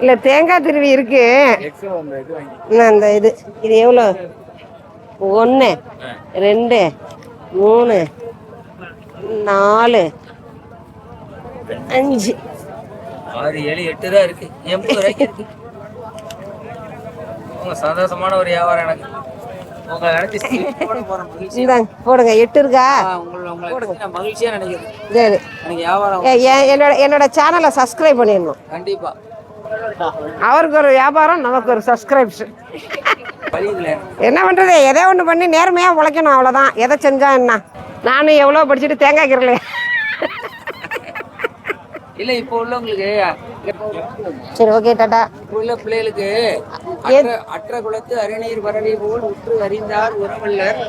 இல்லை தேங்காய் திருவி இருக்கு. இந்த இது இது எவ்வளோ? 1 2 3 4 5 6 7 8 தான் இருக்கு. 80 ரூபாய்க்கு இருக்கு. சந்தோஷமான ஒரு வியாபாரம் எனக்கு. போடுங்க. 8 இருக்கா? மகிழ்ச்சியா நினைக்கிறேன். சரி, என்னோட சேனலை சப்ஸ்கிரைப் பண்ணிடணும் கண்டிப்பா. அவருக்கு ஒரு வியாபாரம், நமக்கு ஒரு சப்ஸ்கிரைப்ஷன். என்ன பண்றது, எதோ ஒன்று பண்ணி நேர்மையா உழைக்கணும், அவ்வளோதான். எதை செஞ்சா என்ன? நானும் எவ்வளோ படிச்சுட்டு தேங்காய் கீரலையே. இல்ல இப்போ உள்ளவங்களுக்கு சரி, ஓகே, டாடா. உள்ள பிள்ளைகளுக்கு அற்ற குலத்து அரிநீர் பரணி போல் உற்று அறிந்தார் உறவல்லர்.